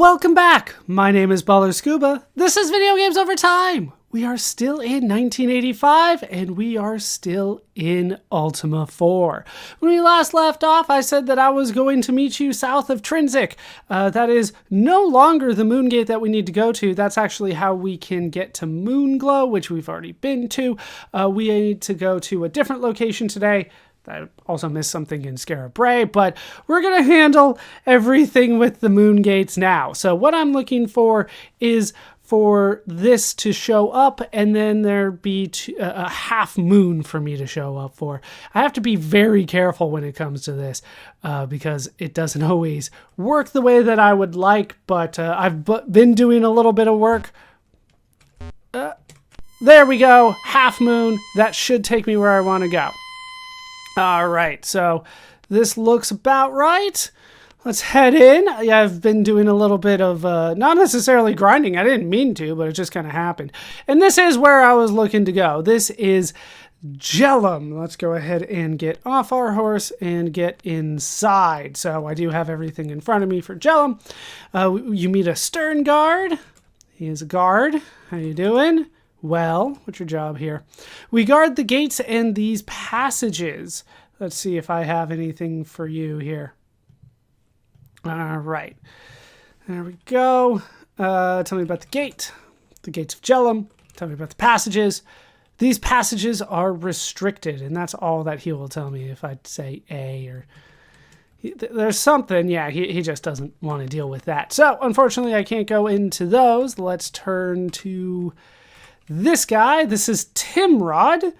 Welcome back! My name is ballerscuba. This is Video Games Over Time! We are still in 1985, and we are still in Ultima IV. When we last left off, I said that I was going to meet you south of Trinsic. That is no longer the moon gate that we need to go to. That's actually how we can get to Moonglow, which we've already been to. We need to go to a different location today. I also missed something in Skara Brae, but we're going to handle everything with the moon gates now. So what I'm looking for is for this to show up, and then there be a half moon for me to show up for. I have to be very careful when it comes to this, because it doesn't always work the way that I would like, but I've been doing a little bit of work. There we go, half moon. That should take me where I want to go. All right, so this looks about right. Let's head in. Yeah, I've been doing a little bit of, not necessarily grinding. I didn't mean to, but it just kind of happened. And this is where I was looking to go. This is Jhelom. Let's go ahead and get off our horse and get inside. So I do have everything in front of me for Jhelom. You meet a stern guard. He is a guard. How you doing? Well, what's your job here? We guard the gates and these passages. Let's see if I have anything for you here. All right. There we go. Tell me about the gate. The gates of Jhelom. Tell me about the passages. These passages are restricted, and that's all that he will tell me if I say A or... There's something, yeah, he just doesn't want to deal with that. So, unfortunately, I can't go into those. Let's turn to... this guy. This is Timrod.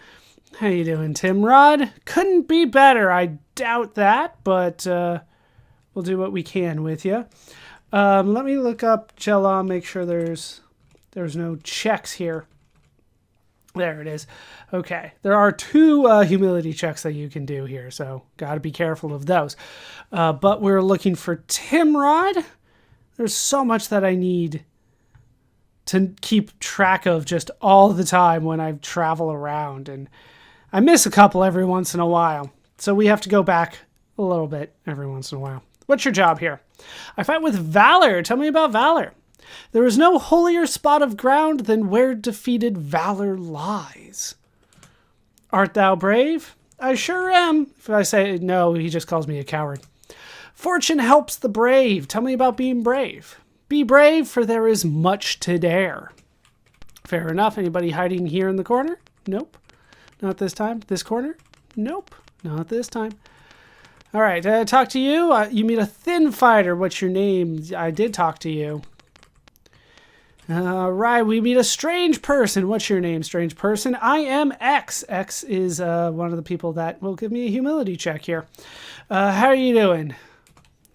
How you doing, Timrod? Couldn't be better. I doubt that, but we'll do what we can with you. Let me look up Jhelom, make sure there's no checks here. There it is. Okay, there are two humility checks that you can do here, so got to be careful of those. But we're looking for Timrod. There's so much that I need to keep track of just all the time when I travel around, and I miss a couple every once in a while, so we have to go back a little bit every once in a while. What's your job here? I fight with valor. Tell me about valor. There is no holier spot of ground than where defeated valor lies. Art thou brave? I sure am. If I say no, he just calls me a coward. Fortune helps the brave. Tell me about being brave. Be brave, for there is much to dare. Fair enough. Anybody hiding here in the corner? Nope. Not this time. This corner? Nope. Not this time. All right. Did I talk to you? You meet a thin fighter. What's your name? I did talk to you. All right. We meet a strange person. What's your name, strange person? I am X. X is one of the people that will give me a humility check here. How are you doing?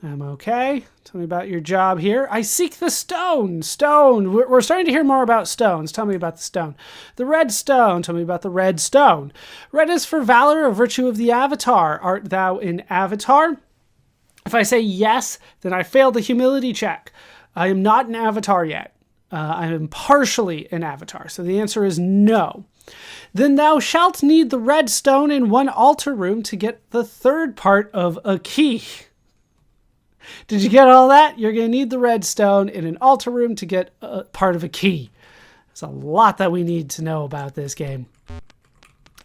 I'm okay. Tell me about your job here. I seek the stone. Stone. We're starting to hear more about stones. Tell me about the stone. The red stone. Tell me about the red stone. Red is for valor, a virtue of the avatar. Art thou an avatar? If I say yes, then I failed the humility check. I am not an avatar yet. I am partially an avatar. So the answer is no. Then thou shalt need the red stone in one altar room to get the third part of a key. Did you get all that? You're going to need the red stone in an altar room to get a part of a key. There's a lot that we need to know about this game.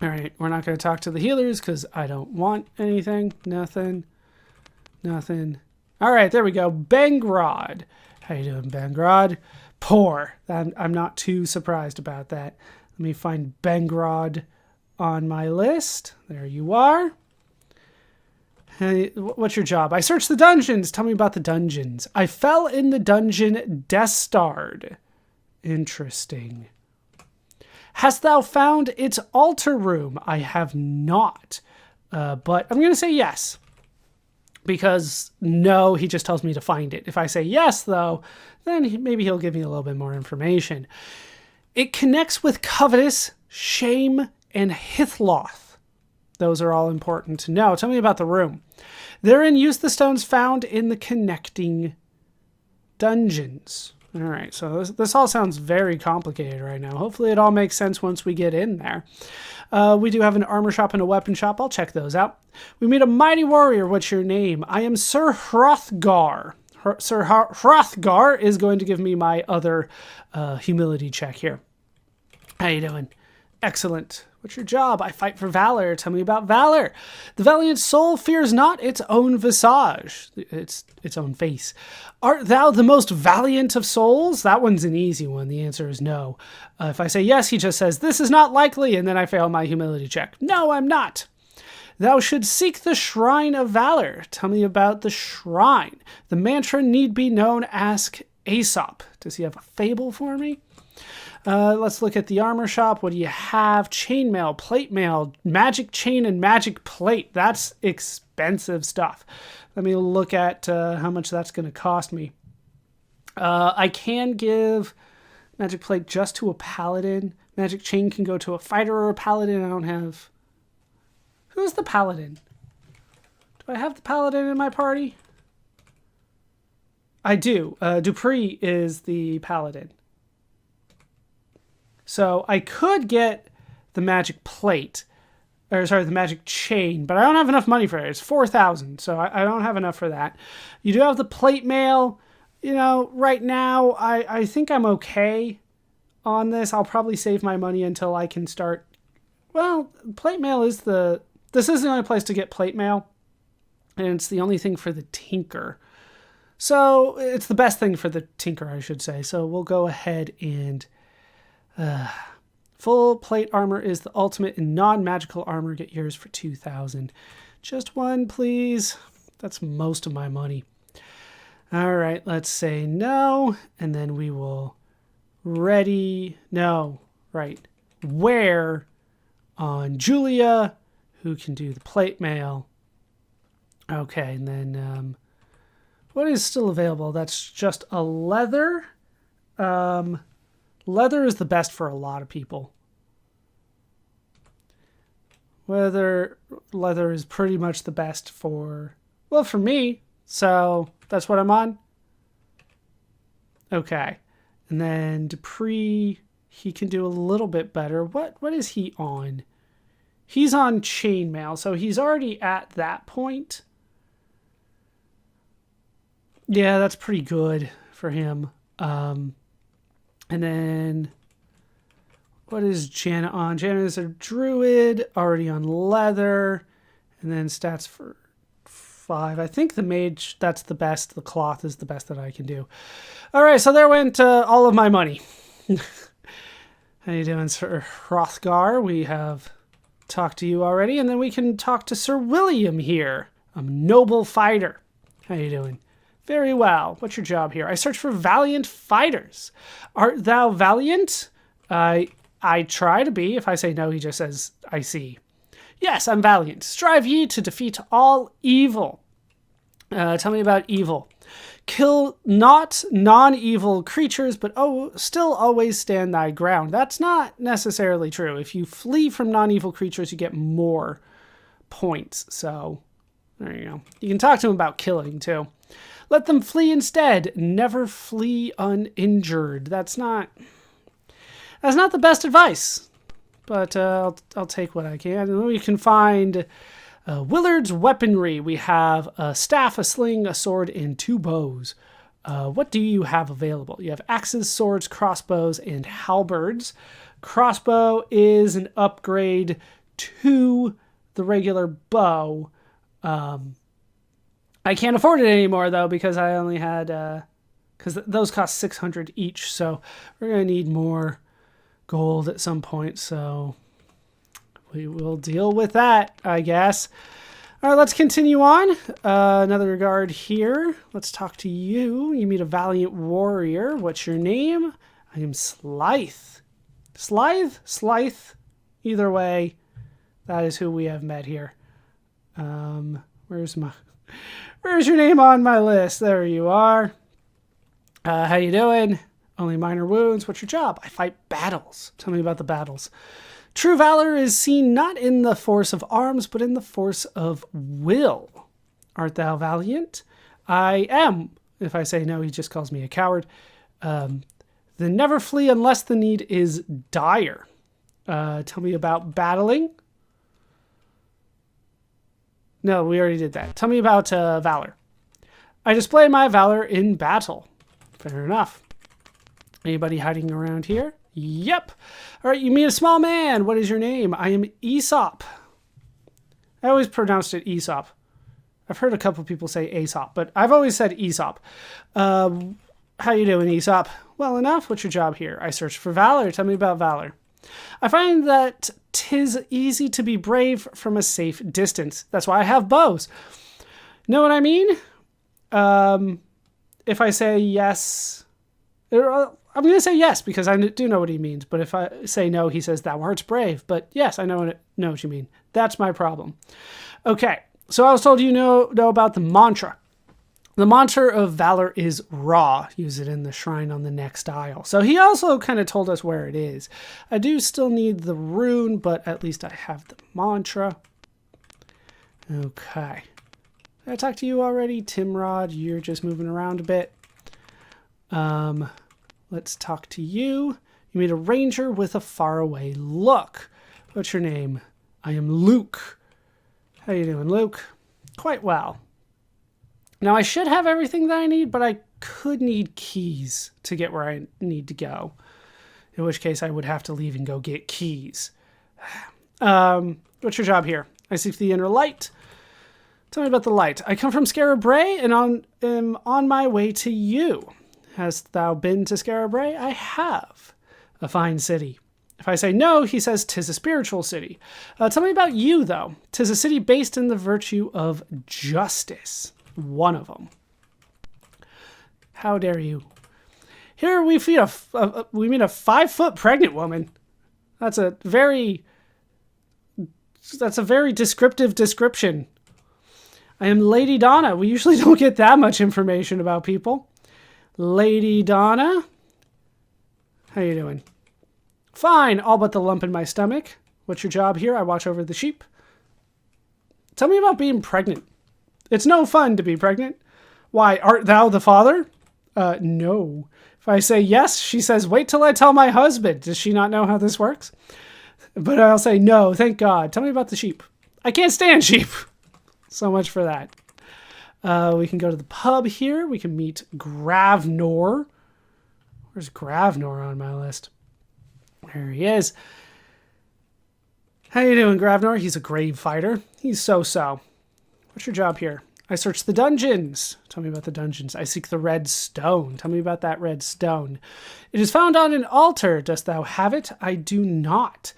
All right, we're not going to talk to the healers because I don't want anything. Nothing. Nothing. All right, there we go. Bengrod. How you doing, Bengrod? Poor. I'm not too surprised about that. Let me find Bengrod on my list. There you are. Hey, what's your job? I searched the dungeons. Tell me about the dungeons. I fell in the dungeon Destard. Interesting. Hast thou found its altar room? I have not. But I'm going to say yes. Because no, he just tells me to find it. If I say yes, though, then maybe he'll give me a little bit more information. It connects with Covetous, Shame, and Hithloth. Those are all important to know. Tell me about the room. Therein use the stones found in the connecting dungeons. All right, so this all sounds very complicated right now. Hopefully it all makes sense once we get in there. We do have an armor shop and a weapon shop. I'll check those out. We meet a mighty warrior. What's your name? I am Sir Hrothgar. Sir Hrothgar is going to give me my other humility check here. How you doing? Excellent. What's your job? I fight for valor. Tell me about valor. The valiant soul fears not its own visage, its own face. Art thou the most valiant of souls? That one's an easy one. The answer is no. If I say yes, he just says, this is not likely, and then I fail my humility check. No, I'm not. Thou should seek the shrine of valor. Tell me about the shrine. The mantra need be known. Ask Aesop. Does he have a fable for me? Let's look at the armor shop. What do you have? Chainmail, plate mail, magic chain, and magic plate. That's expensive stuff. Let me look at how much that's going to cost me. I can give magic plate just to a paladin. Magic chain can go to a fighter or a paladin. I don't have... Who's the paladin? Do I have the paladin in my party? I do. Dupree is the paladin. So I could get the magic plate, or sorry, the magic chain, but I don't have enough money for it. It's 4,000, so I don't have enough for that. You do have the plate mail. You know, right now, I think I'm okay on this. I'll probably save my money until I can start. Well, plate mail is this is the only place to get plate mail, and it's the only thing for the tinker. So it's the best thing for the tinker, I should say. So we'll go ahead and... full plate armor is the ultimate in non-magical armor. Get yours for 2,000. Just one, please. That's most of my money. All right, let's say no, and then we will ready. No, right. Wear on Julia, who can do the plate mail. Okay, and then what is still available? That's just a leather. Leather is the best for a lot of people. Leather is pretty much the best for, well, for me. So that's what I'm on. Okay. And then Dupree, he can do a little bit better. What is he on? He's on chainmail, so he's already at that point. Yeah, that's pretty good for him. And then, what is Janet on? Janet is a druid, already on leather. And then stats for 5. I think the mage, that's the best. The cloth is the best that I can do. All right, so there went all of my money. How you doing, Sir Hrothgar? We have talked to you already. And then we can talk to Sir William here, a noble fighter. How you doing? Very well. What's your job here? I search for valiant fighters. Art thou valiant? I try to be. If I say no, he just says, I see. Yes, I'm valiant. Strive ye to defeat all evil. Tell me about evil. Kill not non-evil creatures, but still always stand thy ground. That's not necessarily true. If you flee from non-evil creatures, you get more points. So there you go. You can talk to him about killing too. Let them flee instead. Never flee uninjured. That's not the best advice, but I'll take what I can. And we can find Willard's weaponry. We have a staff, a sling, a sword, and 2 bows. What do you have available? You have axes, swords, crossbows, and halberds. Crossbow is an upgrade to the regular bow. I can't afford it anymore, though, because I only had... because those cost 600 each, so we're going to need more gold at some point, so we will deal with that, I guess. All right, let's continue on. Another regard here. Let's talk to you. You meet a valiant warrior. What's your name? I am Slythe. Slythe? Either way, that is who we have met here. Where's your name on my list? There you are. How you doing? Only minor wounds. What's your job? I fight battles. Tell me about the battles. True valor is seen not in the force of arms, but in the force of will. Art thou valiant? I am. If I say no, he just calls me a coward. Then never flee unless the need is dire. Tell me about battling. No, we already did that. Tell me about valor. I display my valor in battle. Fair enough. Anybody hiding around here? Yep. All right, you meet a small man. What is your name? I am Aesop. I always pronounced it Aesop. I've heard a couple people say Aesop, but I've always said Aesop. How you doing, Aesop? Well enough. What's your job here? I search for valor. Tell me about valor. I find that 'tis easy to be brave from a safe distance. That's why I have bows. Know what I mean? If I say yes, I'm going to say yes because I do know what he means. But if I say no, he says thou art brave. But yes, I know what you mean. That's my problem. Okay, so I was told you know about the mantra. The mantra of valor is Ra. Use it in the shrine on the next aisle. So he also kind of told us where it is. I do still need the rune, but at least I have the mantra. Okay. Did I talk to you already? Timrod, you're just moving around a bit. Let's talk to you. You meet a ranger with a faraway look. What's your name? I am Luke. How you doing, Luke? Quite well. Now, I should have everything that I need, but I could need keys to get where I need to go. In which case, I would have to leave and go get keys. What's your job here? I seek the inner light. Tell me about the light. I come from Skara, Brae, and am on my way to you. Hast thou been to Skara, Brae? I have. A fine city. If I say no, he says 'tis a spiritual city. Tell me about you, though. 'Tis a city based in the virtue of justice. One of them. How dare you? Here we meet a 5-foot pregnant woman. That's a very descriptive description. I am Lady Donna. We usually don't get that much information about people. Lady Donna. How you doing? Fine, all but the lump in my stomach. What's your job here? I watch over the sheep. Tell me about being pregnant. It's no fun to be pregnant. Why, art thou the father? No. If I say yes, she says, wait till I tell my husband. Does she not know how this works? But I'll say, no, thank God. Tell me about the sheep. I can't stand sheep. So much for that. We can go to the pub here. We can meet Gravnor. Where's Gravnor on my list? There he is. How you doing, Gravnor? He's a grave fighter. He's so-so. What's your job here? I search the dungeons. Tell me about the dungeons. I seek the red stone. Tell me about that red stone. It is found on an altar. Dost thou have it? I do not.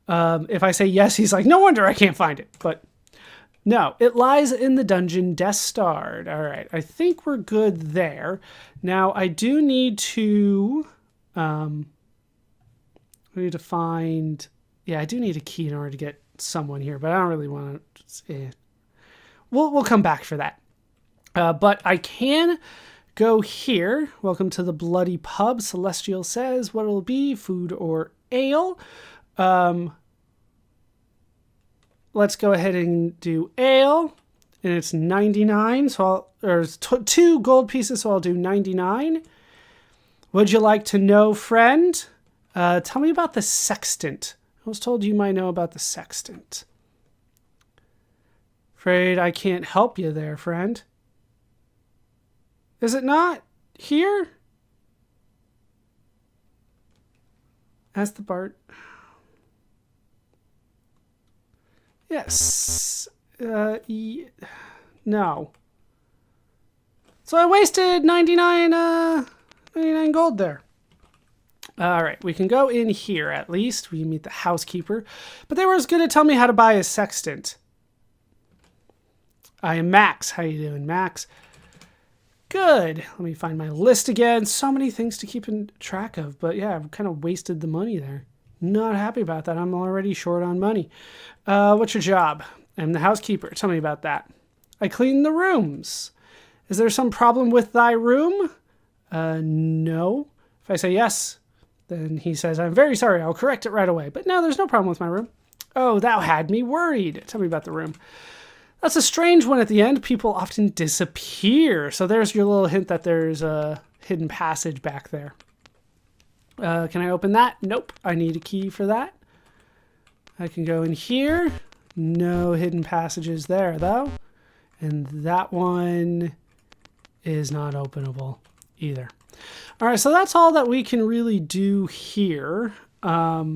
If I say yes, he's like, no wonder I can't find it. But no, it lies in the dungeon Death Starred. All right, I think we're good there. Now, I do need to... we need to find... Yeah, I do need a key in order to get someone here, but I don't really want to... We'll come back for that. But I can go here. Welcome to the Bloody Pub. Celestial says what it'll be, food or ale. Let's go ahead and do ale. And it's 99. So there's 2 gold pieces, so I'll do 99. Would you like to know, friend? Tell me about the sextant. I was told you might know about the sextant. Afraid I can't help you there, friend. Is it not here? Ask the Bart. Yes. No. So I wasted 99 gold there. All right, we can go in here at least. We meet the housekeeper. But they were as good at telling me how to buy a sextant. I am Max. How you doing, Max? Good. Let me find my list again. So many things to keep in track of. But yeah, I've kind of wasted the money there. Not happy about that. I'm already short on money. What's your job? I'm the housekeeper. Tell me about that. I clean the rooms. Is there some problem with thy room? No. If I say yes, then he says, I'm very sorry. I'll correct it right away. But no, there's no problem with my room. Oh, thou had me worried. Tell me about the room. That's a strange one at the end. People often disappear. So there's your little hint that there's a hidden passage back there. Can I open that? Nope. I need a key for that. I can go in here. No hidden passages there, though. And that one is not openable either. All right, so that's all that we can really do here. I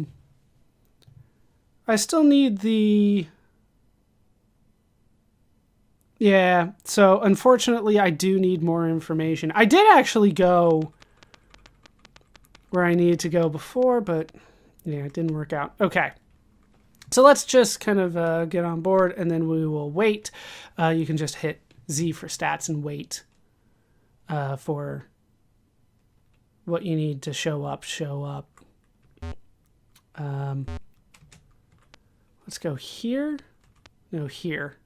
still need the... Yeah, so unfortunately I do need more information. I did actually go where I needed to go before, but yeah, it didn't work out. Okay. So let's just kind of get on board, and then we will wait. You can just hit Z for stats and wait for what you need to show up. Let's go here. No, here.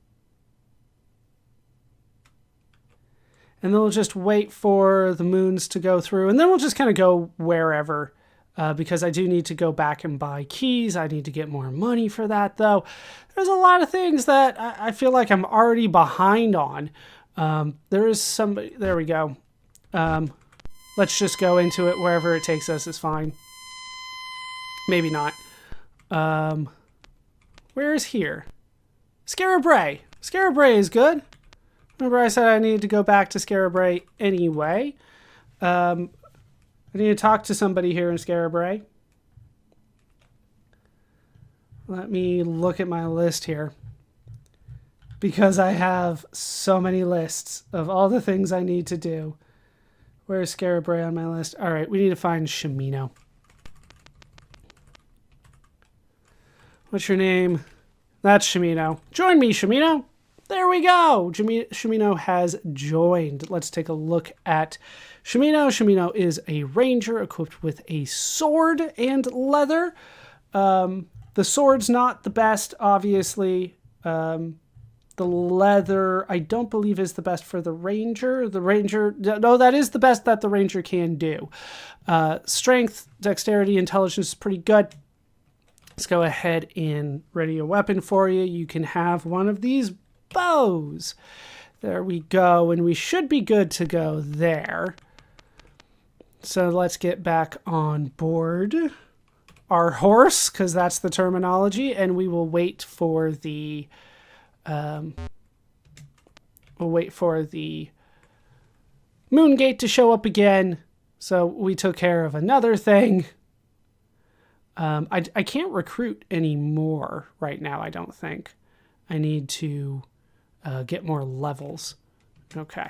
And then we'll just wait for the moons to go through, and then we'll just kind of go wherever, because I do need to go back and buy keys. I need to get more money for that, though. There's a lot of things that I feel like I'm already behind on. There is somebody... There we go. Let's just go into it. Wherever it takes us is fine. Maybe not. Where is here? Skara Brae. Skara Brae is good. Remember I said I needed to go back to Skara Brae anyway. I need to talk to somebody here in Skara Brae. Let me look at my list here. Because I have so many lists of all the things I need to do. Where's Skara Brae on my list? All right, we need to find Shamino. What's your name? That's Shamino. Join me, Shamino. There we go. Shamino has joined. Let's take a look at Shamino. Shamino is a ranger equipped with a sword and leather. The sword's not the best, obviously. The leather, I don't believe, is the best for the ranger. No, that is the best that the ranger can do. Strength, dexterity, intelligence is pretty good. Let's go ahead and ready a weapon for you. You can have one of these bows. There we go, and we should be good to go there. So let's get back on board our horse, because that's the terminology, and we will wait for the moon gate to show up again. So we took care of another thing. I can't recruit anymore right now, I don't think. I need to get more levels. Okay.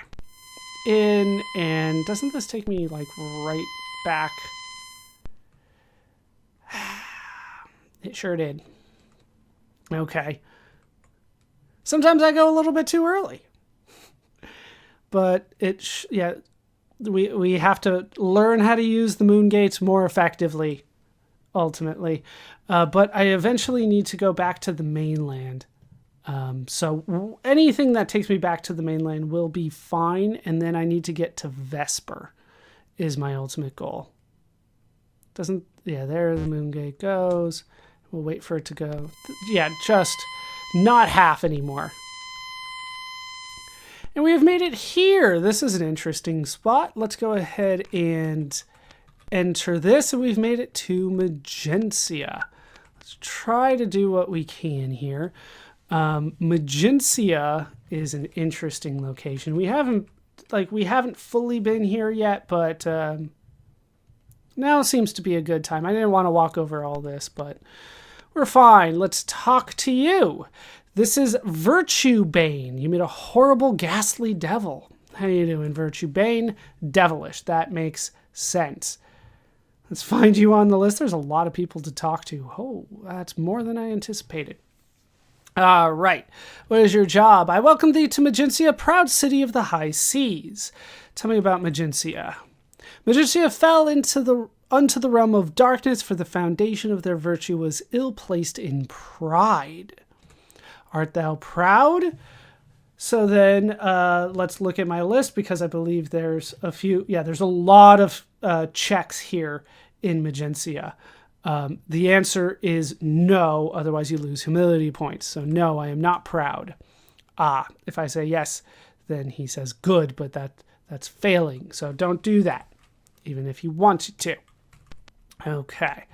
And doesn't this take me like right back? It sure did. Okay. Sometimes I go a little bit too early. But yeah, we have to learn how to use the moon gates more effectively, ultimately. But I eventually need to go back to the mainland. So anything that takes me back to the mainland will be fine, and then I need to get to Vesper is my ultimate goal. Yeah, there the moon gate goes. We'll wait for it to go. Yeah, just not half anymore. And we have made it here. This is an interesting spot. Let's go ahead and enter this, and we've made it to Magincia. Let's try to do what we can here. Magincia is an interesting location. We haven't fully been here yet, but now seems to be a good time. I didn't want to walk over all this, but we're fine. Let's talk to you. This is Virtue Bane. You made a horrible, ghastly devil. How you doing, Virtue Bane? Devilish. That makes sense. Let's find you on the list. There's a lot of people to talk to. Oh, that's more than I anticipated. All right. What is your job? I welcome thee to Magincia, proud city of the high seas. Tell me about Magincia. Magincia fell unto the realm of darkness, for the foundation of their virtue was ill-placed in pride. Art thou proud? So then let's look at my list, because I believe there's a few. Yeah, there's a lot of checks here in Magincia. The answer is no, otherwise you lose humility points. So no, I am not proud. If I say yes, then he says good, but that's failing. So don't do that, even if you want to. Okay,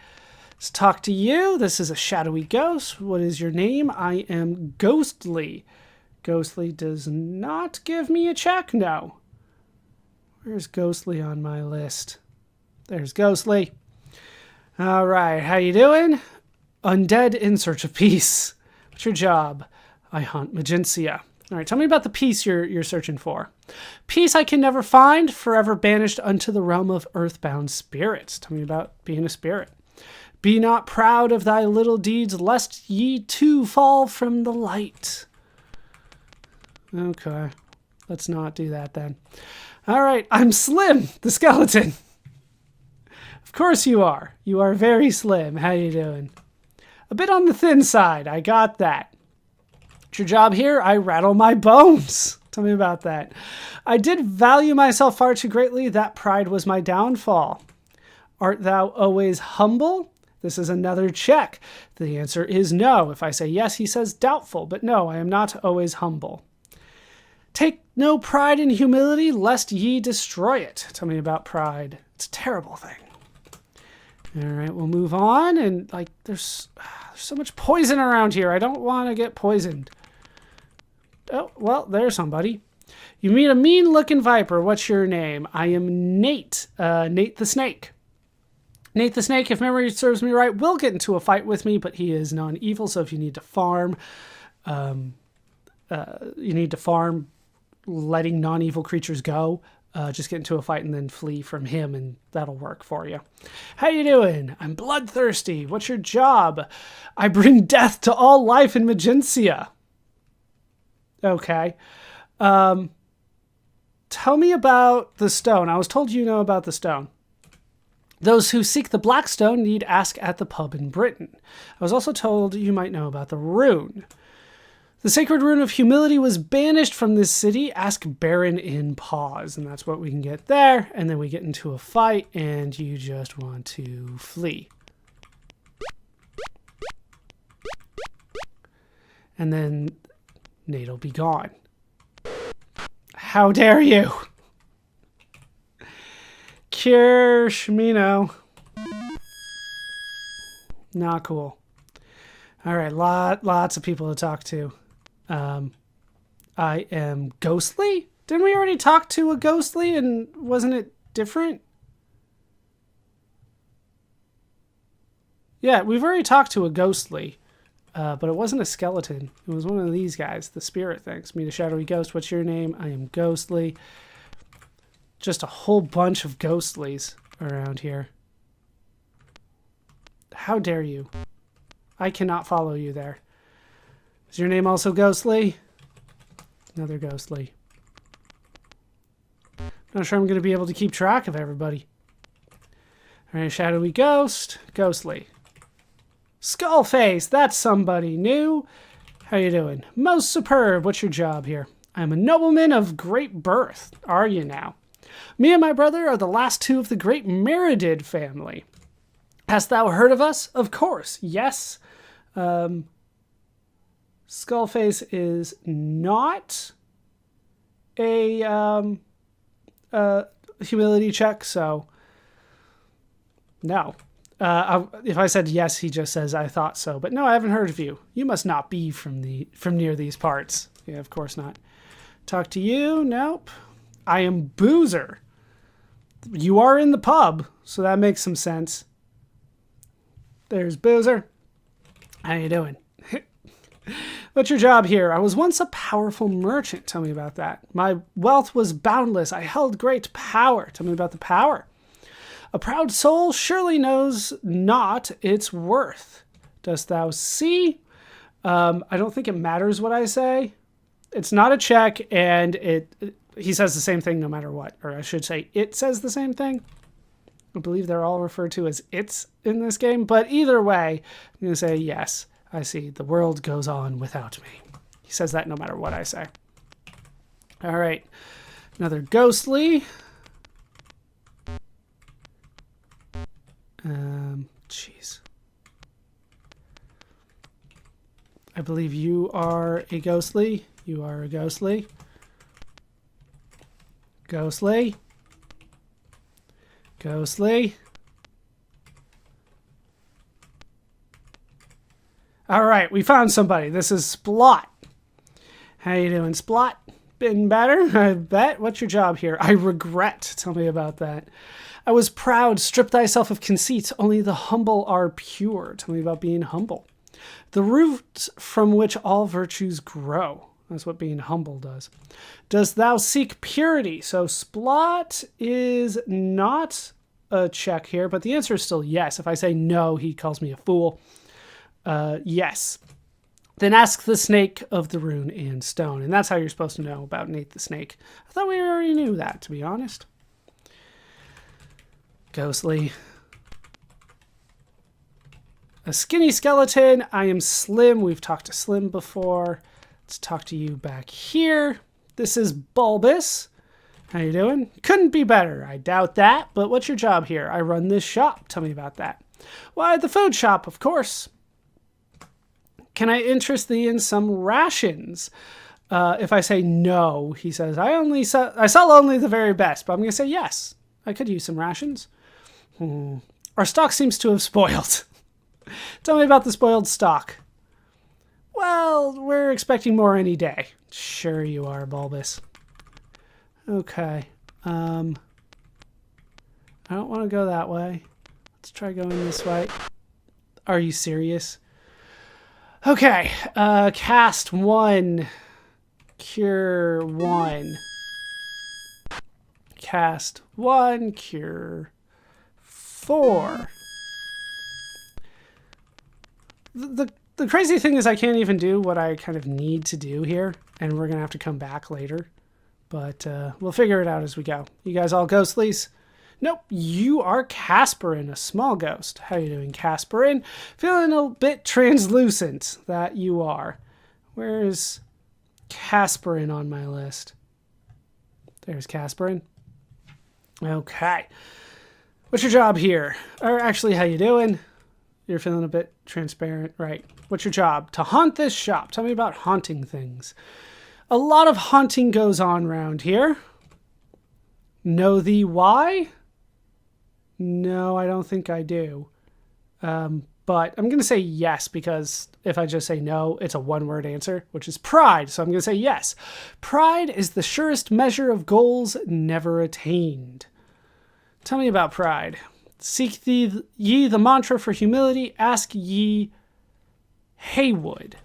let's talk to you. This is a shadowy ghost. What is your name? I am Ghostly. Ghostly does not give me a check, no. Where's Ghostly on my list? There's Ghostly. All right, how you doing? Undead in search of peace. What's your job? I hunt Magincia. All right, tell me about the peace you're searching for. Peace I can never find, forever banished unto the realm of earthbound spirits. Tell me about being a spirit. Be not proud of thy little deeds, lest ye too fall from the light. Okay, let's not do that then. All right, I'm Slim, the skeleton. Of course you are. You are very slim. How you doing? A bit on the thin side. I got that. What's your job here? I rattle my bones. Tell me about that. I did value myself far too greatly. That pride was my downfall. Art thou always humble? This is another check. The answer is no. If I say yes, he says doubtful. But no, I am not always humble. Take no pride in humility, lest ye destroy it. Tell me about pride. It's a terrible thing. All right, we'll move on. And like, there's so much poison around here. I don't want to get poisoned. Oh, well, there's somebody. You meet a mean-looking viper. What's your name? I am Nate. Nate the Snake. Nate the Snake, if memory serves me right, will get into a fight with me, but he is non-evil, so if you need to farm, letting non-evil creatures go. Just get into a fight and then flee from him, and that'll work for you. How you doing? I'm bloodthirsty. What's your job? I bring death to all life in Magincia. Okay. Tell me about the stone. I was told you know about the stone. Those who seek the black stone need ask at the pub in Britain. I was also told you might know about the rune. The sacred rune of humility was banished from this city. Ask Baron in pause. And that's what we can get there. And then we get into a fight and you just want to flee. And then Nate'll be gone. How dare you? Cure Shamino. Not cool. All right, lots of people to talk to. I am Ghostly? Didn't we already talk to a Ghostly and wasn't it different? Yeah, we've already talked to a Ghostly, but it wasn't a skeleton. It was one of these guys, the spirit things. Meet a shadowy ghost. What's your name? I am Ghostly. Just a whole bunch of Ghostlies around here. How dare you? I cannot follow you there. Is your name also Ghostly? Another Ghostly. Not sure I'm going to be able to keep track of everybody. All right, shadowy ghost. Ghostly. Skullface. That's somebody new. How you doing? Most superb. What's your job here? I'm a nobleman of great birth. Are you now? Me and my brother are the last two of the great Meridid family. Hast thou heard of us? Of course. Yes. Skullface is not a humility check, so no. If I said yes, he just says I thought so. But no, I haven't heard of you. You must not be from near these parts. Yeah, of course not. Talk to you? Nope. I am Boozer. You are in the pub, so that makes some sense. There's Boozer. How you doing? What's your job here? I was once a powerful merchant. Tell me about that. My wealth was boundless. I held great power. Tell me about the power. A proud soul surely knows not its worth. Dost thou see? I don't think it matters what I say. It's not a check, and he says the same thing no matter what. Or I should say, it says the same thing. I believe they're all referred to as its in this game. But either way, I'm going to say, yes, I see. The world goes on without me. He says that no matter what I say. All right. Another Ghostly. Jeez. I believe you are a Ghostly. You are a Ghostly. Ghostly. Ghostly. All right, we found somebody. This is Splot. How you doing, Splot? been better, I bet. What's your job here? I regret. Tell me about that. I was proud. Strip thyself of conceit. Only the humble are pure. Tell me about being humble. The root from which all virtues grow. That's what being humble does. Dost thou seek purity? So splot is not a check here, but the answer is still yes. If I say no, he calls me a fool. Yes. Then ask the snake of the rune and stone. And that's how you're supposed to know about Nate the snake. I thought we already knew that, to be honest. Ghostly. A skinny skeleton. I am Slim. We've talked to Slim before. Let's talk to you back here. This is Bulbous. How you doing? Couldn't be better. I doubt that. But what's your job here? I run this shop. Tell me about that. Why, the food shop, of course. Can I interest thee in some rations? If I say no, he says, I sell only the very best. But I'm going to say yes. I could use some rations. Our stock seems to have spoiled. Tell me about the spoiled stock. Well, we're expecting more any day. Sure you are, Bulbous. Okay. I don't want to go that way. Let's try going this way. Are you serious? Okay. Cast 1. Cure 1. Cast 1. Cure 4. The crazy thing is I can't even do what I kind of need to do here, and we're going to have to come back later. But we'll figure it out as we go. You guys all ghostlies? Nope, you are Casperin, a small ghost. How you doing, Casperin? Feeling a bit translucent, that you are. Where's Casperin on my list? There's Casperin. Okay. What's your job here? Or actually, how you doing? You're feeling a bit transparent, right? What's your job? To haunt this shop. Tell me about haunting things. A lot of haunting goes on around here. Know thee why? No, I don't think I do. But I'm going to say yes, because if I just say no, it's a one-word answer, which is pride. So I'm going to say yes. Pride is the surest measure of goals never attained. Tell me about pride. Seek ye the mantra for humility. Ask ye Haywood.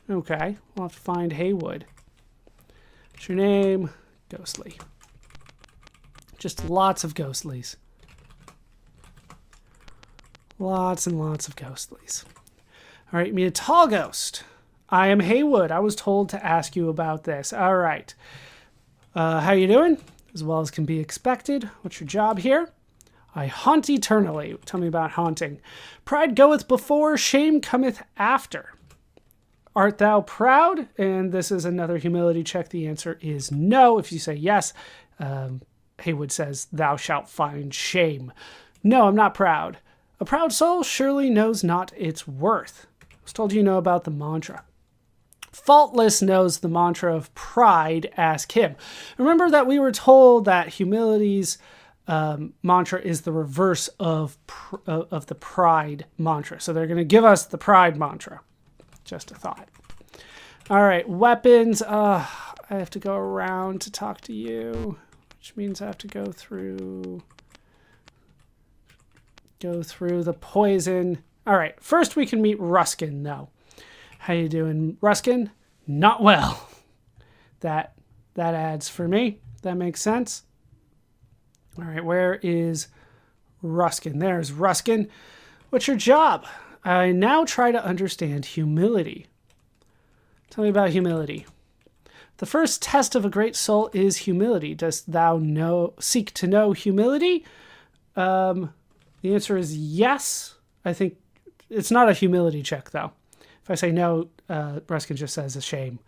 Okay, we'll have to find Haywood. What's your name? Ghostly. Just lots of ghostlies. Lots and lots of ghostlies. All right, meet a tall ghost. I am Haywood. I was told to ask you about this. All right. How you doing? As well as can be expected. What's your job here? I haunt eternally. Tell me about haunting. Pride goeth before, shame cometh after. Art thou proud? And this is another humility check. The answer is no. If you say yes, Haywood says, thou shalt find shame. No, I'm not proud. A proud soul surely knows not its worth. I was told you know about the mantra. Faultless knows the mantra of pride. Ask him. Remember that we were told that humility's mantra is the reverse of the pride mantra. So they're going to give us the pride mantra. Just a thought. All right, weapons. I have to go around to talk to you, which means I have to go through the poison. All right, first we can meet Ruskin, though. How you doing, Ruskin? Not well. That adds for me. That makes sense. All right, where is Ruskin? There's Ruskin. What's your job? I now try to understand humility. Tell me about humility. The first test of a great soul is humility. Dost thou seek to know humility? The answer is yes. I think it's not a humility check, though. If I say no, Ruskin just says a shame.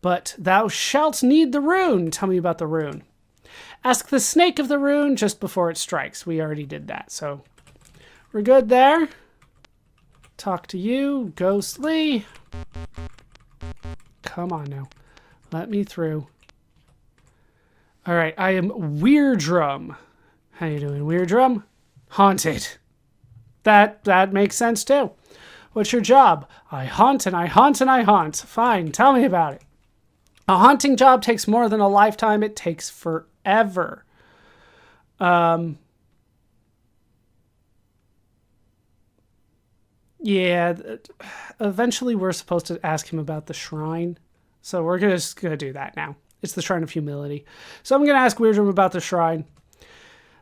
But thou shalt need the rune. Tell me about the rune. Ask the snake of the rune just before it strikes. We already did that, so we're good there. Talk to you, Ghostly. Come on now. Let me through. All right, I am Weirdrum. How you doing, Weirdrum? Haunted. That makes sense, too. What's your job? I haunt and I haunt and I haunt. Fine, tell me about it. A haunting job takes more than a lifetime. It takes forever. Yeah, eventually we're supposed to ask him about the shrine. So we're just going to do that now. It's the Shrine of Humility. So I'm going to ask Weirdrum about the shrine.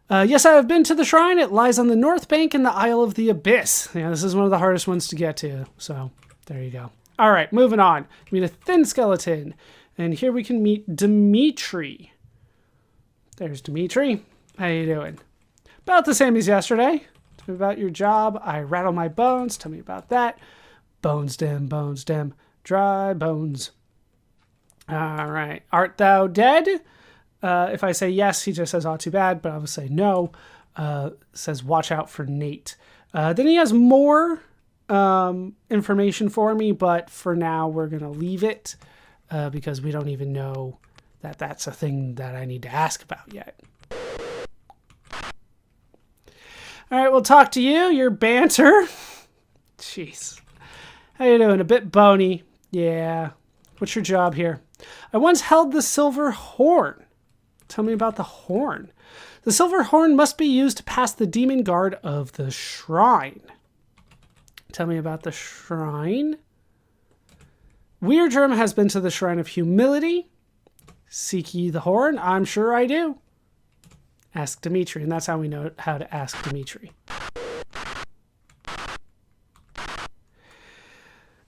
Yes, I have been to the shrine. It lies on the north bank in the Isle of the Abyss. Yeah, this is one of the hardest ones to get to. So there you go. All right, moving on. We meet a thin skeleton. And here we can meet Dimitri. There's Dimitri. How you doing? About the same as yesterday. Tell me about your job. I rattle my bones. Tell me about that. Bones dem, dry bones. All right. Art thou dead? If I say yes, he just says, oh, too bad. But I will say no. Says, watch out for Nate. Then he has more information for me. But for now, we're going to leave it because we don't even know that that's a thing that I need to ask about yet. All right, we'll talk to you. Your banter. Jeez. How you doing? A bit bony. Yeah. What's your job here? I once held the silver horn. Tell me about the horn. The silver horn must be used to pass the demon guard of the shrine. Tell me about the shrine. Weirdrum has been to the Shrine of Humility. Seek ye the horn? I'm sure I do. Ask Dimitri, and that's how we know how to ask Dimitri.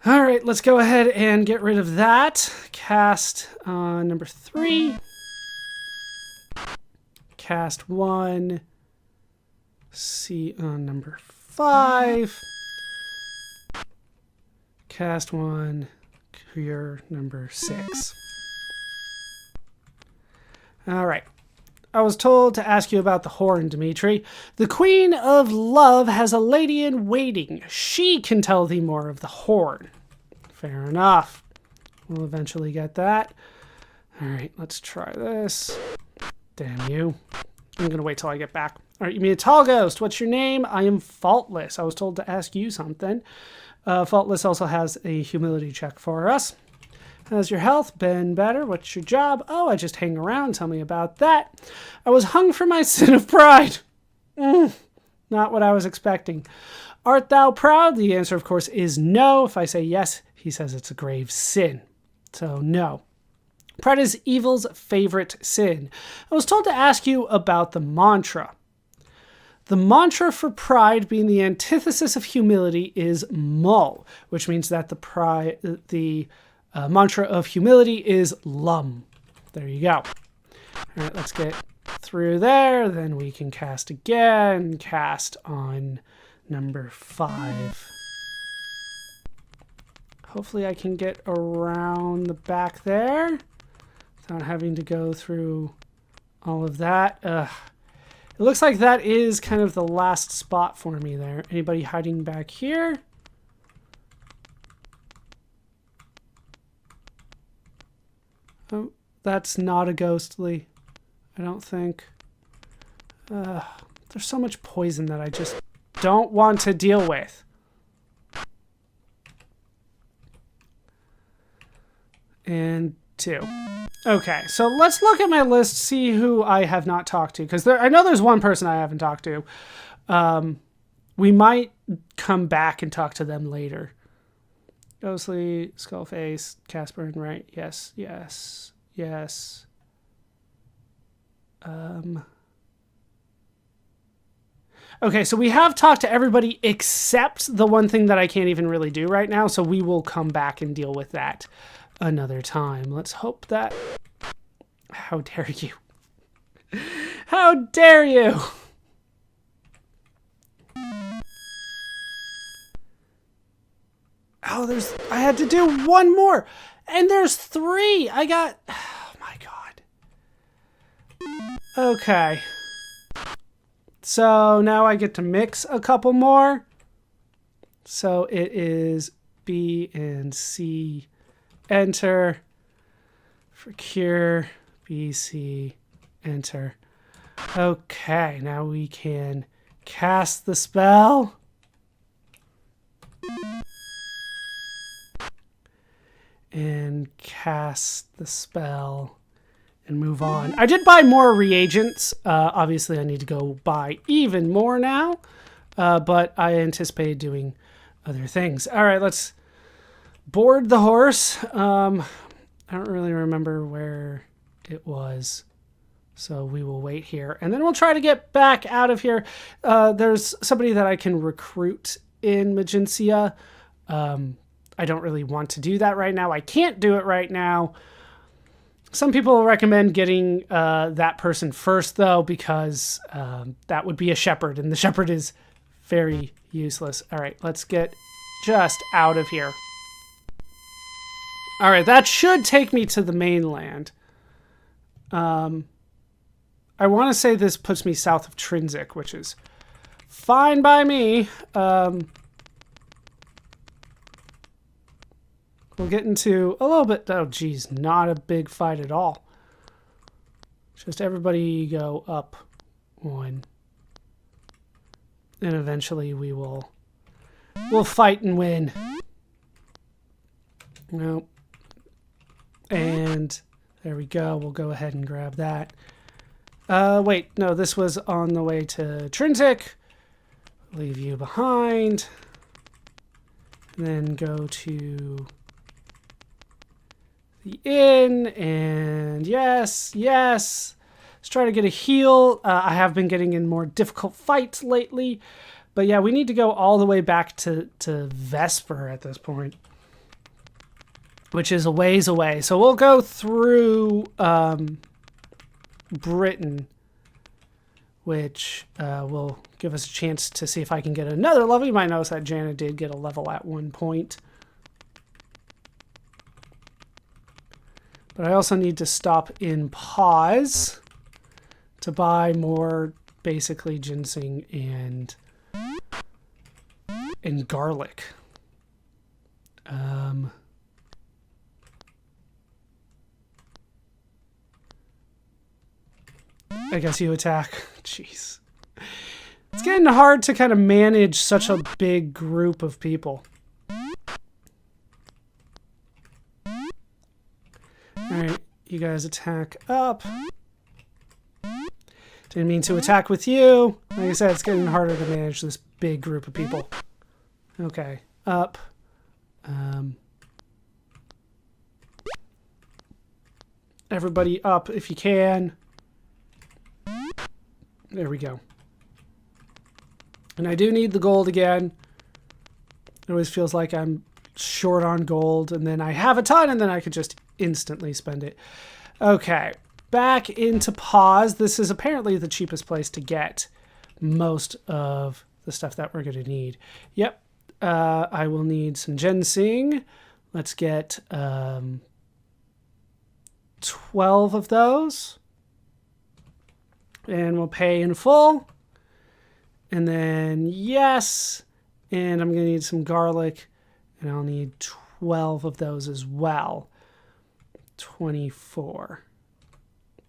All right, let's go ahead and get rid of that. Cast number 3. Cast 1. See on number 5. Cast 1. Clear number 6. All right. I was told to ask you about the horn, Dimitri. The Queen of Love has a lady in waiting. She can tell thee more of the horn. Fair enough. We'll eventually get that. All right, let's try this. Damn you. I'm going to wait till I get back. All right, you mean a tall ghost. What's your name? I am Faultless. I was told to ask you something. Faultless also has a humility check for us. How's your health? Been better? What's your job? Oh, I just hang around. Tell me about that. I was hung for my sin of pride. Not what I was expecting. Art thou proud? The answer, of course, is no. If I say yes, he says it's a grave sin. So, no. Pride is evil's favorite sin. I was told to ask you about the mantra. The mantra for pride, being the antithesis of humility, is mull, which means that the mantra of humility is lum. There you go. All right, let's get through there. Then we can cast again. Cast on number 5. Hopefully I can get around the back there without having to go through all of that. It looks like that is kind of the last spot for me there. Anybody hiding back here? Oh, that's not a ghostly, I don't think. There's so much poison that I just don't want to deal with. And 2. Okay, so let's look at my list, see who I have not talked to. Because I know there's one person I haven't talked to. We might come back and talk to them later. Ghostly, Skullface, Casper and Wright. Yes, yes, yes. Okay, so we have talked to everybody except the one thing that I can't even really do right now. So we will come back and deal with that another time. Let's hope that... How dare you? How dare you? Oh, I had to do one more. And there's 3. Oh my God. Okay. So now I get to mix a couple more. So it is B and C. Enter. For cure. B, C. Enter. Okay, now we can cast the spell. And and cast the spell and move on. I did buy more reagents. Obviously, I need to go buy even more now, but I anticipated doing other things. All right, let's board the horse. I don't really remember where it was, so we will wait here, and then we'll try to get back out of here. There's somebody that I can recruit in Magincia. I don't really want to do that right now. I can't do it right now. Some people recommend getting that person first, though, because that would be a shepherd, and the shepherd is very useless. All right, let's get just out of here. All right, that should take me to the mainland. I want to say this puts me south of Trinsic, which is fine by me. We'll get into a little bit... Oh, geez, not a big fight at all. Just everybody go up one. And eventually we'll fight and win. Nope. And there we go. We'll go ahead and grab that. Wait, no, this was on the way to Trinsic. Leave you behind. And then go to the inn, and yes. Let's try to get a heal. I have been getting in more difficult fights lately, but yeah, we need to go all the way back to Vesper at this point, which is a ways away. So we'll go through Britain, which will give us a chance to see if I can get another level. You might notice that Jana did get a level at one point. But I also need to stop in Pause to buy more, basically, ginseng and garlic. I guess you attack. Jeez. It's getting hard to kind of manage such a big group of people. Alright, you guys attack up. Didn't mean to attack with you. Like I said, it's getting harder to manage this big group of people. Okay, up. Everybody up if you can. There we go. And I do need the gold again. It always feels like I'm short on gold, and then I have a ton, and then I could just instantly spend it. Okay, back into Pause. This is apparently the cheapest place to get most of the stuff that we're going to need. Yep, I will need some ginseng. Let's get 12 of those. And we'll pay in full. And then, yes. And I'm going to need some garlic. And I'll need 12 of those as well. 24.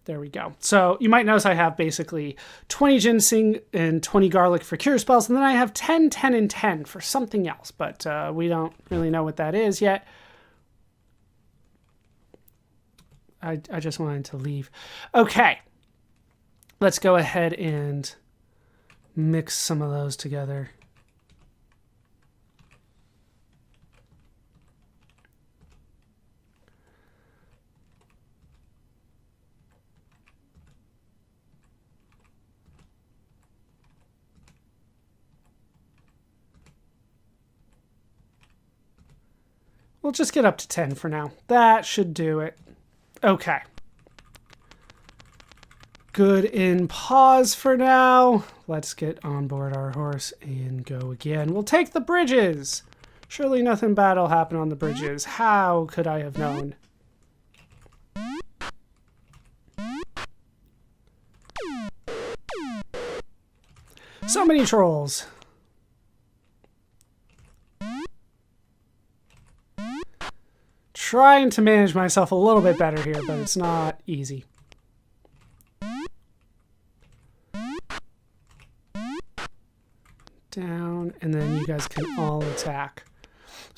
There we go. So you might notice I have basically 20 ginseng and 20 garlic for cure spells. And then I have 10, 10, and 10 for something else. But we don't really know what that is yet. I just wanted to leave. Okay. Let's go ahead and mix some of those together. We'll just get up to 10 for now. That should do it. Okay. Good in Pause for now. Let's get on board our horse and go again. We'll take the bridges. Surely nothing bad will happen on the bridges. How could I have known? So many trolls. Trying to manage myself a little bit better here, but it's not easy. Down, and then you guys can all attack.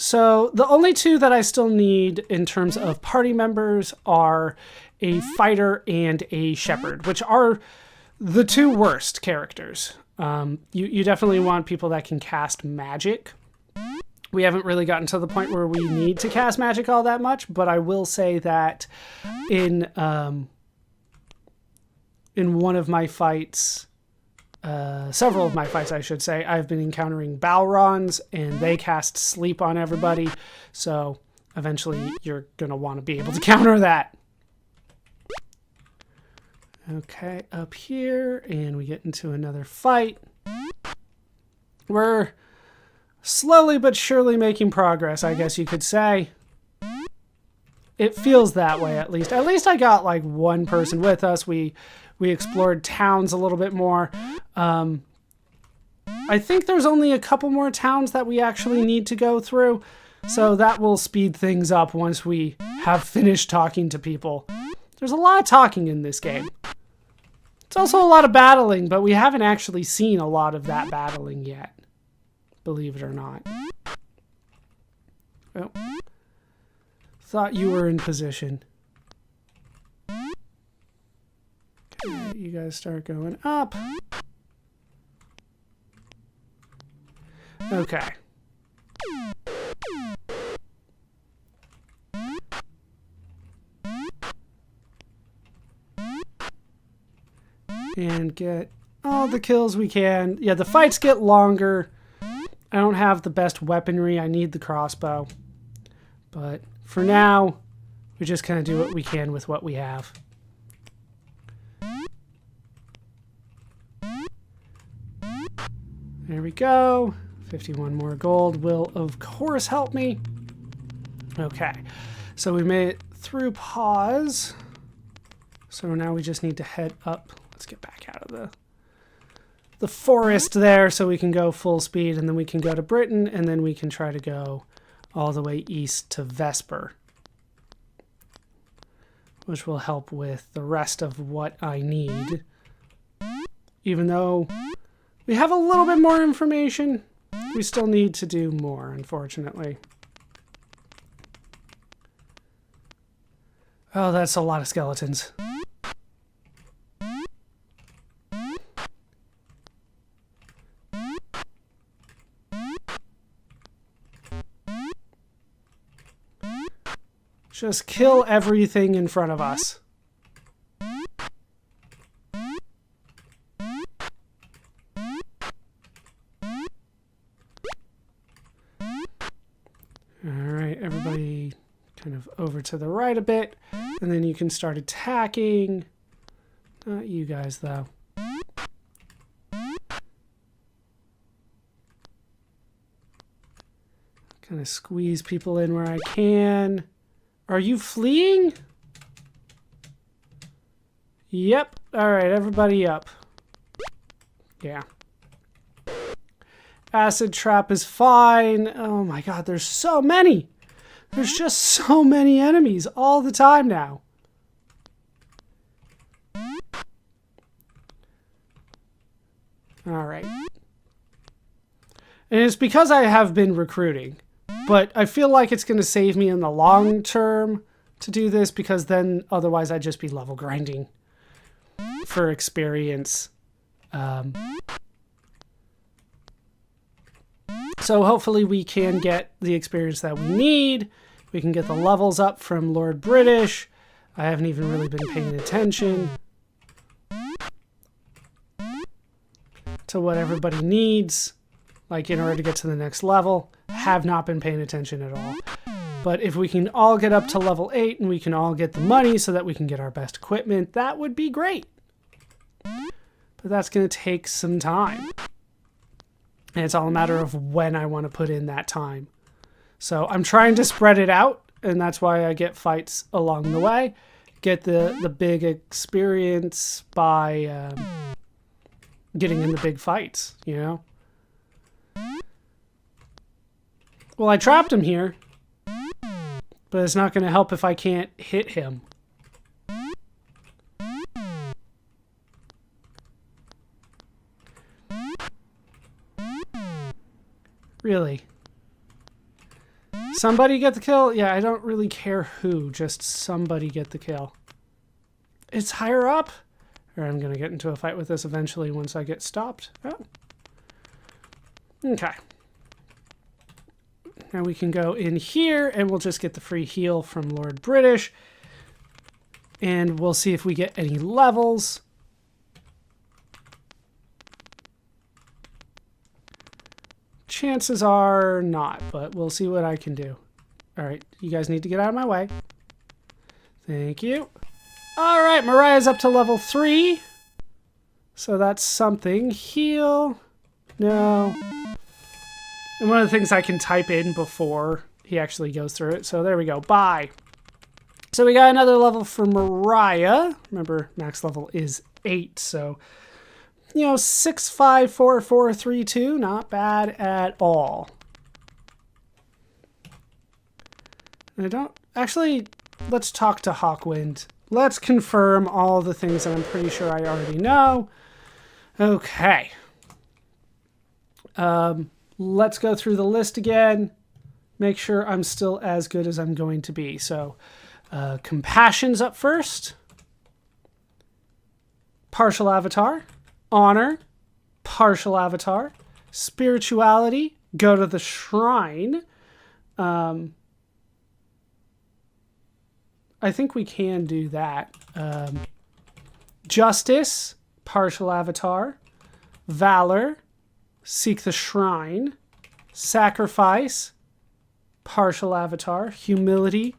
So the only two that I still need in terms of party members are a fighter and a shepherd, which are the two worst characters. You definitely want people that can cast magic. We haven't really gotten to the point where we need to cast magic all that much, but I will say that in one of my fights, several of my fights, I should say, I've been encountering Balrons, and they cast sleep on everybody. So eventually you're going to want to be able to counter that. Okay, up here, and we get into another fight. We're slowly but surely making progress, I guess you could say. It feels that way, at least. At least I got like one person with us. We explored towns a little bit more. I think there's only a couple more towns that we actually need to go through. So that will speed things up once we have finished talking to people. There's a lot of talking in this game. It's also a lot of battling, but we haven't actually seen a lot of that battling yet. Believe it or not. Oh. Thought you were in position. Okay, you guys start going up. Okay. And get all the kills we can. Yeah, the fights get longer. I don't have the best weaponry. I need the crossbow. But for now, we just kind of do what we can with what we have. There we go. 51 more gold will, of course, help me. Okay. So we made it through pause. So now we just need to head up. Let's get back out of the forest there so we can go full speed, and then we can go to Britain, and then we can try to go all the way east to Vesper, which will help with the rest of what I need. Even though we have a little bit more information, we still need to do more, unfortunately. Oh, that's a lot of skeletons. Just kill everything in front of us. Alright, everybody kind of over to the right a bit, and then you can start attacking. Not you guys, though. Kind of squeeze people in where I can. Are you fleeing? Yep. Alright, everybody up. Yeah. Acid trap is fine. Oh my god, there's so many. There's just so many enemies all the time now. Alright. And it's because I have been recruiting. But I feel like it's going to save me in the long term to do this, because then otherwise I'd just be level grinding for experience. So hopefully we can get the experience that we need. We can get the levels up from Lord British. I haven't even really been paying attention to what everybody needs, like in order to get to the next level. Have not been paying attention at all. But if we can all get up to level 8 and we can all get the money so that we can get our best equipment, that would be great. But that's going to take some time. And it's all a matter of when I want to put in that time. So I'm trying to spread it out, and that's why I get fights along the way. Get the big experience by getting in the big fights, you know? Well, I trapped him here, but it's not going to help if I can't hit him. Really? Somebody get the kill? Yeah, I don't really care who. Just somebody get the kill. It's higher up? Or I'm going to get into a fight with this eventually once I get stopped. Oh. Okay. Now we can go in here and we'll just get the free heal from Lord British. And we'll see if we get any levels. Chances are not, but we'll see what I can do. All right, you guys need to get out of my way. Thank you. All right, Mariah's up to level 3. So that's something. Heal. No. And one of the things I can type in before he actually goes through it. So there we go. Bye. So we got another level for Mariah. Remember, max level is 8. So, you know, 6, 5, 4, 4, 3, 2. Not bad at all. And I don't... Actually, let's talk to Hawkwind. Let's confirm all the things that I'm pretty sure I already know. Okay. Let's go through the list again. Make sure I'm still as good as I'm going to be. So, Compassion's up first. Partial Avatar. Honor. Partial Avatar. Spirituality. Go to the Shrine. I think we can do that. Justice. Partial Avatar. Valor. Seek the Shrine. Sacrifice. Partial Avatar. Humility.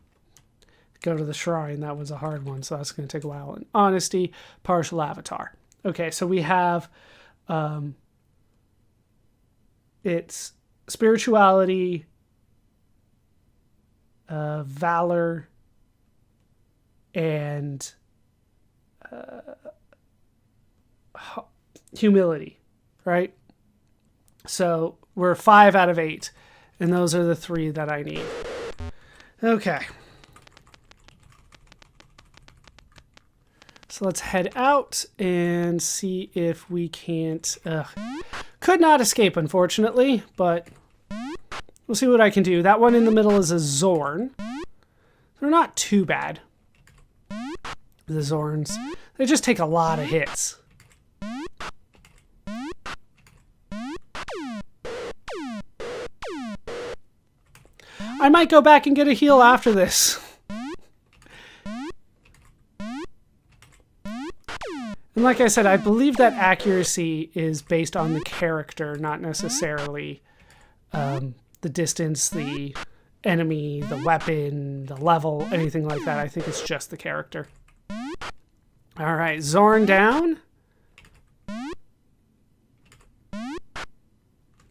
Go to the Shrine. That was a hard one, so that's going to take a while. And Honesty. Partial Avatar. Okay, so we have... it's spirituality, valor, and humility, right? So we're 5 out of 8, and those are the 3 that I need. Okay. So let's head out and see if we can't... could not escape, unfortunately, but we'll see what I can do. That one in the middle is a Zorn. They're not too bad. The Zorns. They just take a lot of hits. I might go back and get a heal after this. And like I said, I believe that accuracy is based on the character, not necessarily the distance, the enemy, the weapon, the level, anything like that. I think it's just the character. All right, Zorn down.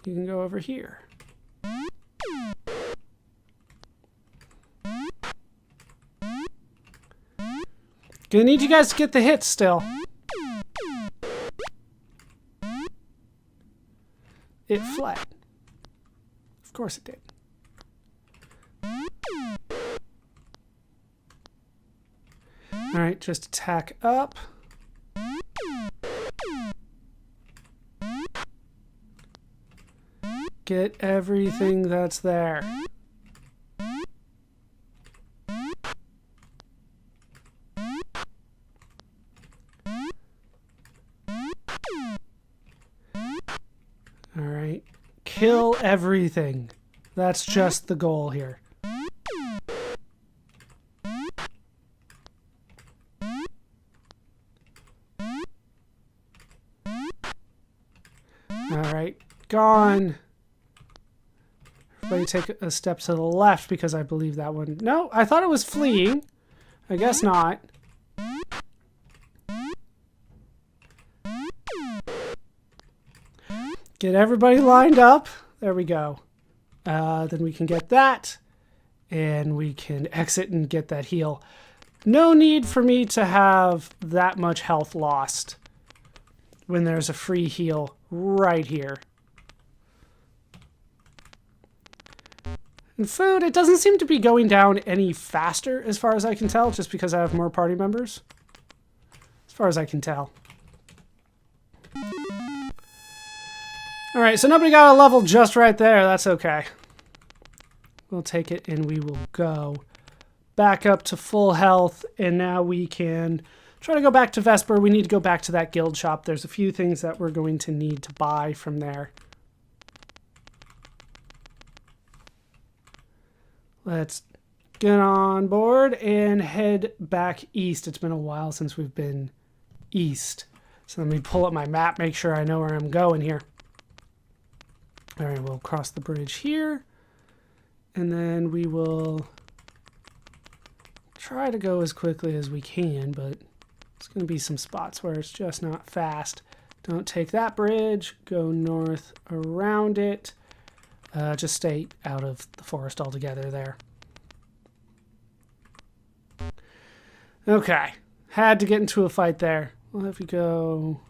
You can go over here. Gonna need you guys to get the hits still. It fled. Of course it did. Alright, just attack up. Get everything that's there. Alright. Kill everything. That's just the goal here. Alright. Gone. Everybody take a step to the left because I believe that one... No, I thought it was fleeing. I guess not. Get everybody lined up. There we go. Then we can get that. And we can exit and get that heal. No need for me to have that much health lost when there's a free heal right here. And food, it doesn't seem to be going down any faster as far as I can tell, just because I have more party members. As far as I can tell. Alright, so nobody got a level just right there. That's okay. we'll take it and we will go back up to full health. And now we can try to go back to Vesper. We need to go back to that guild shop. There's a few things that we're going to need to buy from there. Let's get on board and head back east. It's been a while since we've been east. So let me pull up my map, make sure I know where I'm going here. All right, we'll cross the bridge here. And then we will try to go as quickly as we can, but it's going to be some spots where it's just not fast. Don't take that bridge. Go north around it. Just stay out of the forest altogether there. Okay. Had to get into a fight there. We'll have to go...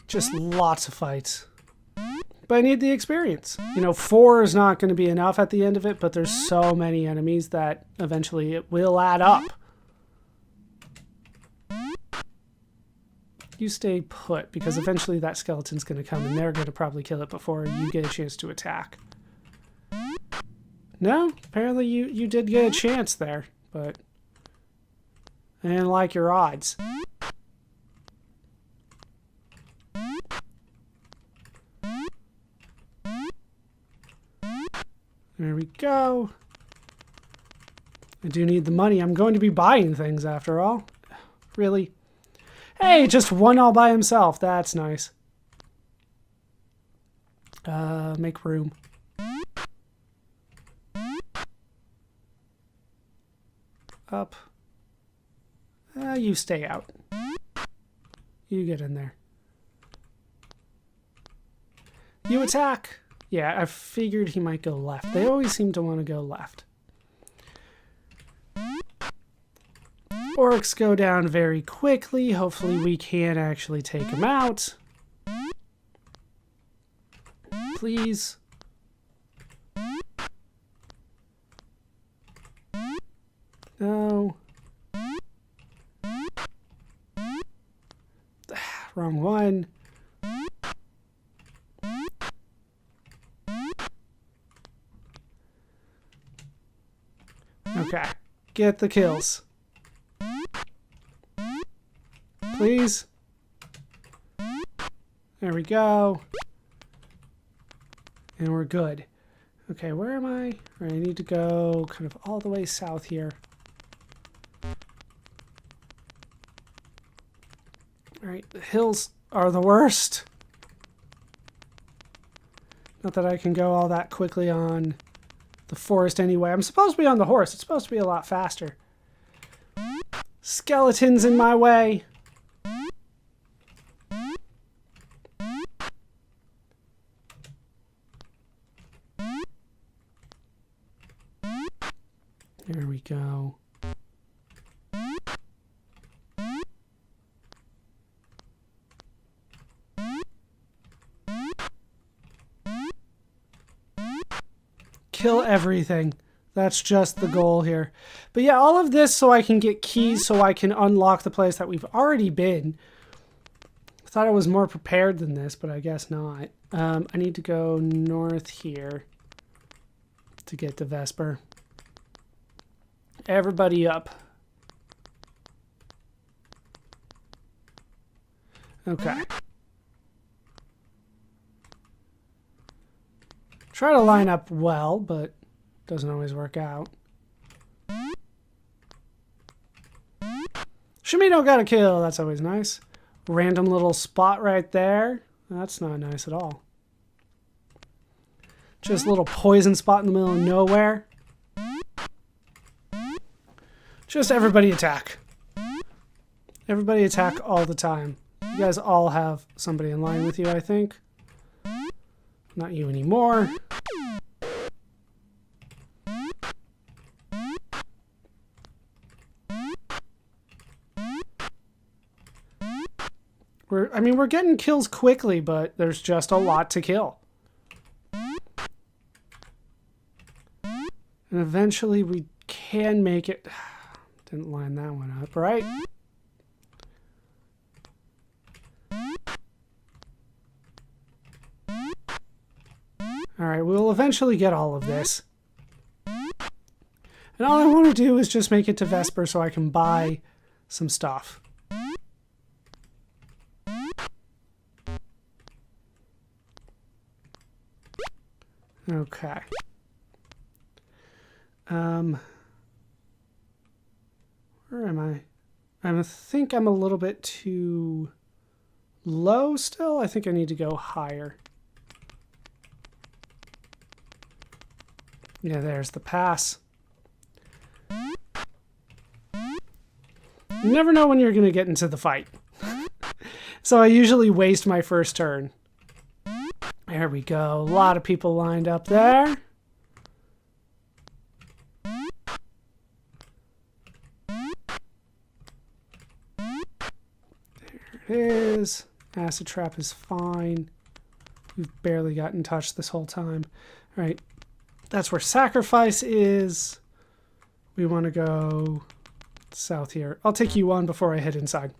Just lots of fights. But I need the experience. You know, 4 is not going to be enough at the end of it, but there's so many enemies that eventually it will add up. You stay put, because eventually that skeleton's going to come and they're going to probably kill it before you get a chance to attack. No? Apparently you did get a chance there, but I didn't like your odds. There we go. I do need the money. I'm going to be buying things after all. Really? Hey, just one all by himself. That's nice. Make room. Up. You stay out. You get in there. You attack. Yeah, I figured he might go left. They always seem to want to go left. Orcs go down very quickly. Hopefully we can actually take them out. Please. No. Wrong one. Okay. Get the kills. Please. There we go. And we're good. Okay, where am I? I need to go kind of all the way south here. Alright, the hills are the worst. Not that I can go all that quickly on the forest anyway. I'm supposed to be on the horse. It's supposed to be a lot faster. Skeletons in my way. There we go. Kill everything. That's just the goal here. But yeah, all of this so I can get keys so I can unlock the place that we've already been. I thought I was more prepared than this, but I guess not. I need to go north here to get to Vesper. Everybody up. Okay. Try to line up well, but doesn't always work out. Shamino got a kill. That's always nice. Random little spot right there. That's not nice at all. Just a little poison spot in the middle of nowhere. Just everybody attack. Everybody attack all the time. You guys all have somebody in line with you, I think. Not you anymore. We're getting kills quickly, but there's just a lot to kill. And eventually we can make it. Didn't line that one up, right? All right, we'll eventually get all of this. And all I want to do is just make it to Vesper so I can buy some stuff. Okay. Where am I? I think I'm a little bit too low still. I think I need to go higher. Yeah, there's the pass. You never know when you're going to get into the fight. So I usually waste my first turn. There we go. A lot of people lined up there. There it is. Acid trap is fine. We've barely gotten touched this whole time. All right. That's where sacrifice is. We want to go south here. I'll take you on before I head inside.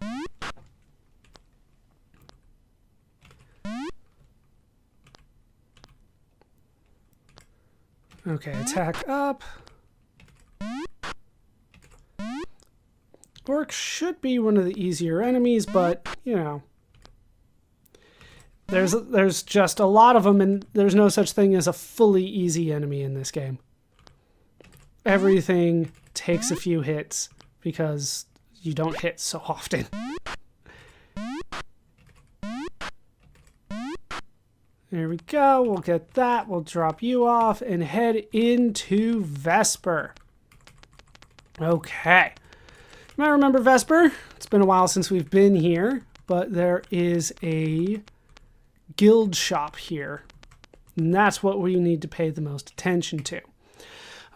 Okay, attack up. Orc should be one of the easier enemies, but, you know. There's just a lot of them, and there's no such thing as a fully easy enemy in this game. Everything takes a few hits because you don't hit so often. There we go. We'll get that. We'll drop you off and head into Vesper. Okay. You might remember Vesper. It's been a while since we've been here, but there is a guild shop here. And that's what we need to pay the most attention to.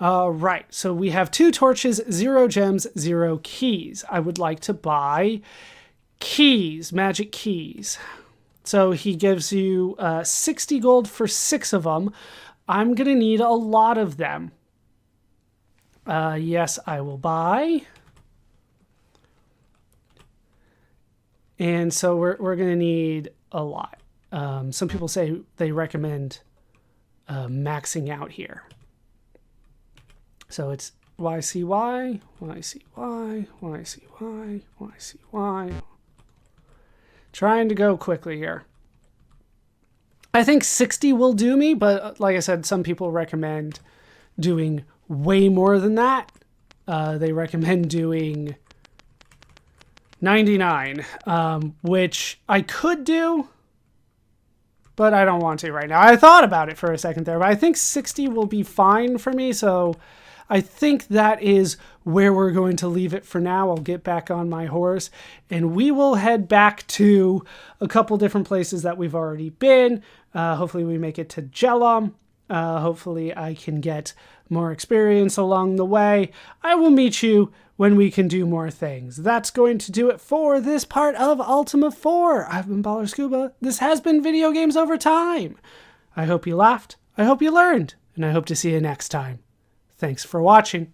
Right, so we have 2 torches, 0 gems, 0 keys. I would like to buy keys, magic keys. So he gives you 60 gold for 6 of them. I'm going to need a lot of them. Yes, I will buy. And so we're going to need a lot. Some people say they recommend maxing out here. So it's YCY, YCY, YCY, YCY. Trying to go quickly here. I think 60 will do me, but like I said, some people recommend doing way more than that. They recommend doing 99, which I could do, but I don't want to right now. I thought about it for a second there, but I think 60 will be fine for me, so I think that is where we're going to leave it for now. I'll get back on my horse, and we will head back to a couple different places that we've already been. Hopefully we make it to Jhelom. Hopefully I can get more experience along the way. I will meet you when we can do more things. That's going to do it for this part of Ultima IV. I've been ballerscuba. This has been Video Games Over Time. I hope you laughed. I hope you learned. And I hope to see you next time. Thanks for watching.